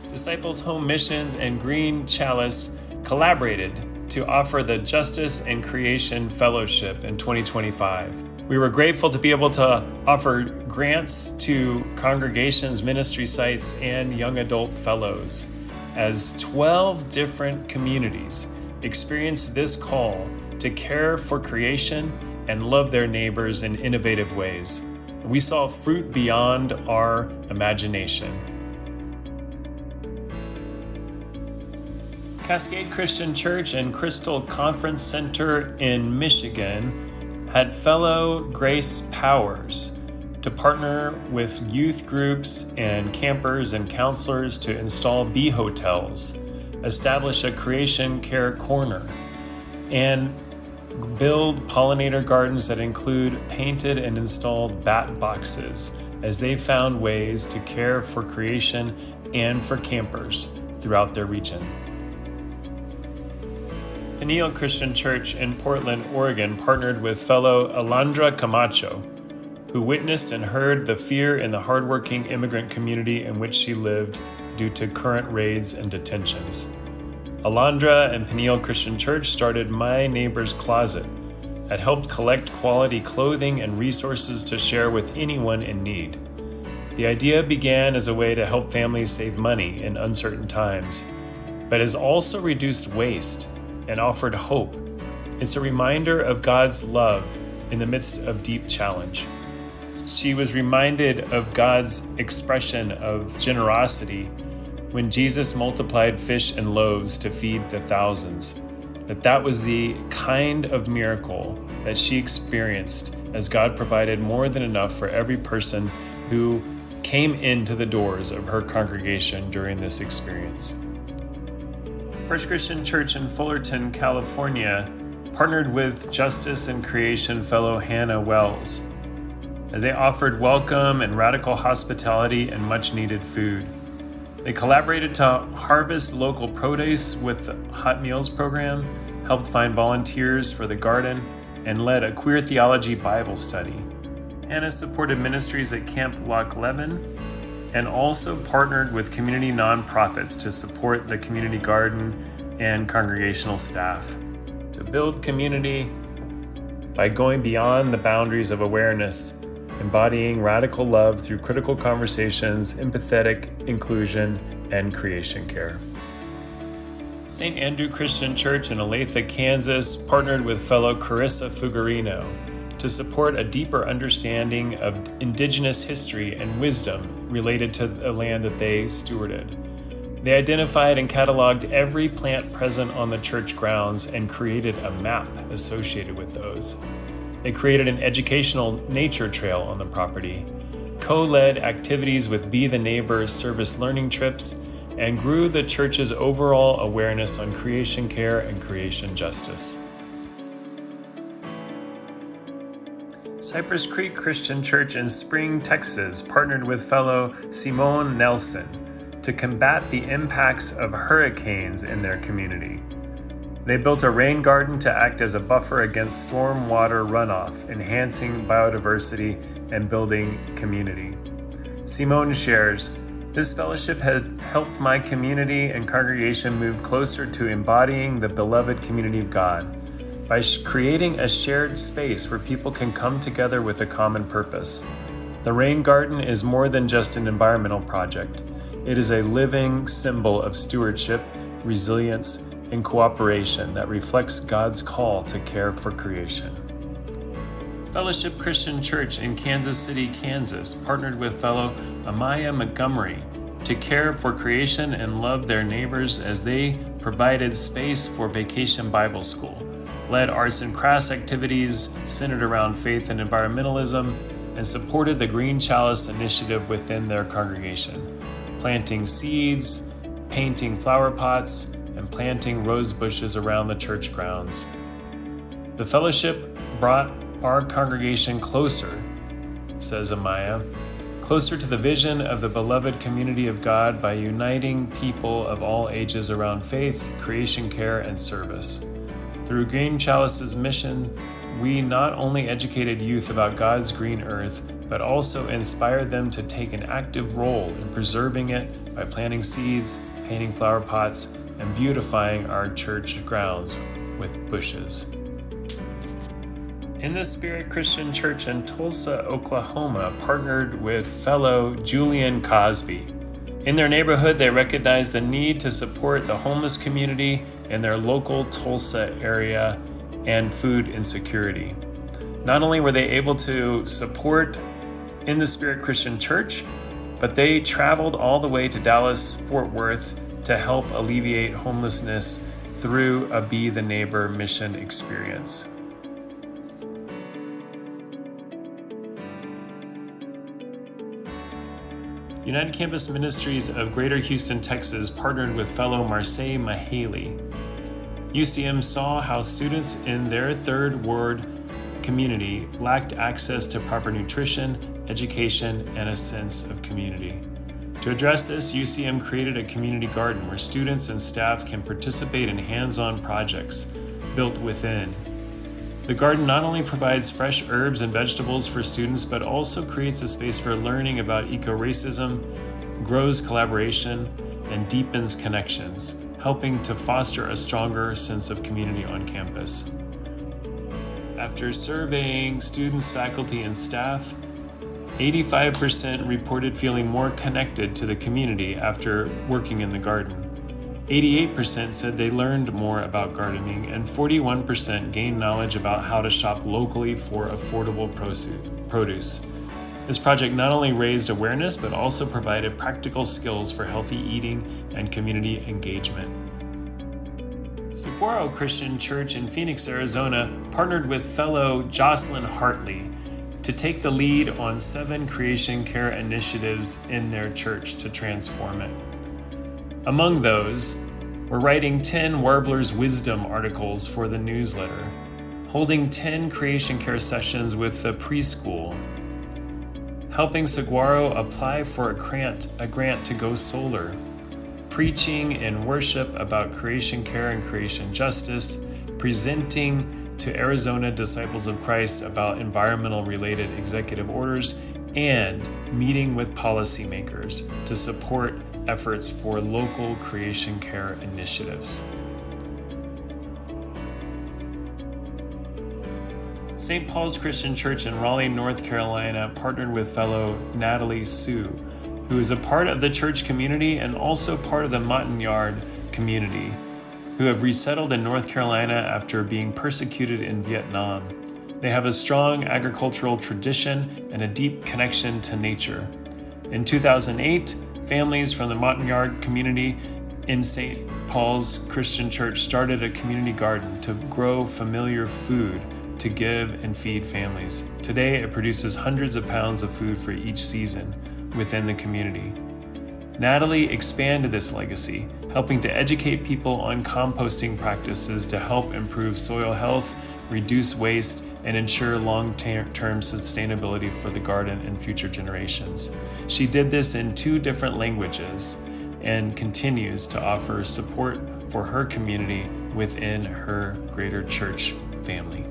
Disciples Home Missions and Green Chalice collaborated to offer the Justice and Creation Fellowship in 2025. We were grateful to be able to offer grants to congregations, ministry sites, and young adult fellows as 12 different communities experienced this call to care for creation and love their neighbors in innovative ways. We saw fruit beyond our imagination. Cascade Christian Church and Crystal Conference Center in Michigan had fellow Grace Powers to partner with youth groups and campers and counselors to install bee hotels, establish a creation care corner, and build pollinator gardens that include painted and installed bat boxes as they found ways to care for creation and for campers throughout their region. Peniel Christian Church in Portland, Oregon partnered with fellow Alondra Camacho, who witnessed and heard the fear in the hardworking immigrant community in which she lived due to current raids and detentions. Alondra and Peniel Christian Church started My Neighbor's Closet that helped collect quality clothing and resources to share with anyone in need. The idea began as a way to help families save money in uncertain times, but has also reduced waste and offered hope. It's a reminder of God's love in the midst of deep challenge. She was reminded of God's expression of generosity when Jesus multiplied fish and loaves to feed the thousands. That was the kind of miracle that she experienced as God provided more than enough for every person who came into the doors of her congregation during this experience. First Christian Church in Fullerton, California, partnered with Justice and Creation fellow Hannah Wells. They offered welcome and radical hospitality and much-needed food. They collaborated to harvest local produce with the Hot Meals program, helped find volunteers for the garden, and led a queer theology Bible study. Hannah supported ministries at Camp Loch Levin and also partnered with community nonprofits to support the community garden and congregational staff. To build community by going beyond the boundaries of awareness, embodying radical love through critical conversations, empathetic inclusion, and creation care. St. Andrew Christian Church in Olathe, Kansas, partnered with fellow Carissa Fuggerino to support a deeper understanding of indigenous history and wisdom related to the land that they stewarded. They identified and cataloged every plant present on the church grounds and created a map associated with those. They created an educational nature trail on the property, co-led activities with Be the Neighbor service learning trips, and grew the church's overall awareness on creation care and creation justice. Cypress Creek Christian Church in Spring, Texas, partnered with fellow Simone Nelson to combat the impacts of hurricanes in their community. They built a rain garden to act as a buffer against storm water runoff, enhancing biodiversity and building community. Simone shares, "This fellowship has helped my community and congregation move closer to embodying the beloved community of God by creating a shared space where people can come together with a common purpose. The rain garden is more than just an environmental project. It is a living symbol of stewardship, resilience, and cooperation that reflects God's call to care for creation." Fellowship Christian Church in Kansas City, Kansas, partnered with fellow Amaya Montgomery to care for creation and love their neighbors as they provided space for Vacation Bible School, led arts and crafts activities centered around faith and environmentalism, and supported the Green Chalice initiative within their congregation, planting seeds, painting flower pots, and planting rose bushes around the church grounds. The fellowship brought our congregation closer, says Amaya, closer to the vision of the beloved community of God by uniting people of all ages around faith, creation care, and service. Through Green Chalice's mission, we not only educated youth about God's green earth, but also inspired them to take an active role in preserving it by planting seeds, painting flower pots, and beautifying our church grounds with bushes. In the Spirit Christian Church in Tulsa, Oklahoma, partnered with fellow Julian Cosby. In their neighborhood, they recognized the need to support the homeless community in their local Tulsa area and food insecurity. Not only were they able to support in the Spirit Christian Church, but they traveled all the way to Dallas-Fort Worth to help alleviate homelessness through a Be the Neighbor mission experience. United Campus Ministries of Greater Houston, Texas partnered with fellow Marseille Mahaley. UCM saw how students in their third ward community lacked access to proper nutrition, education, and a sense of community. To address this, UCM created a community garden where students and staff can participate in hands-on projects built within. The garden not only provides fresh herbs and vegetables for students, but also creates a space for learning about eco-racism, grows collaboration, and deepens connections, helping to foster a stronger sense of community on campus. After surveying students, faculty, and staff, 85% reported feeling more connected to the community after working in the garden. 88% said they learned more about gardening, and 41% gained knowledge about how to shop locally for affordable produce. This project not only raised awareness, but also provided practical skills for healthy eating and community engagement. Saguaro Christian Church in Phoenix, Arizona partnered with fellow Jocelyn Hartley to take the lead on 7 creation care initiatives in their church to transform it. Among those were writing 10 Warbler's Wisdom articles for the newsletter, holding 10 creation care sessions with the preschool, helping Saguaro apply for a grant to go solar, preaching in worship about creation care and creation justice, presenting to Arizona Disciples of Christ about environmental-related executive orders, and meeting with policymakers to support efforts for local creation care initiatives. St. Paul's Christian Church in Raleigh, North Carolina partnered with fellow Natalie Sue, who is a part of the church community and also part of the Montagnard community, who have resettled in North Carolina after being persecuted in Vietnam. They have a strong agricultural tradition and a deep connection to nature. In 2008, families from the Montagnard community in St. Paul's Christian Church started a community garden to grow familiar food to give and feed families. Today, it produces hundreds of pounds of food for each season within the community. Natalie expanded this legacy, helping to educate people on composting practices to help improve soil health, reduce waste, and ensure long-term sustainability for the garden and future generations. She did this in 2 different languages and continues to offer support for her community within her greater church family.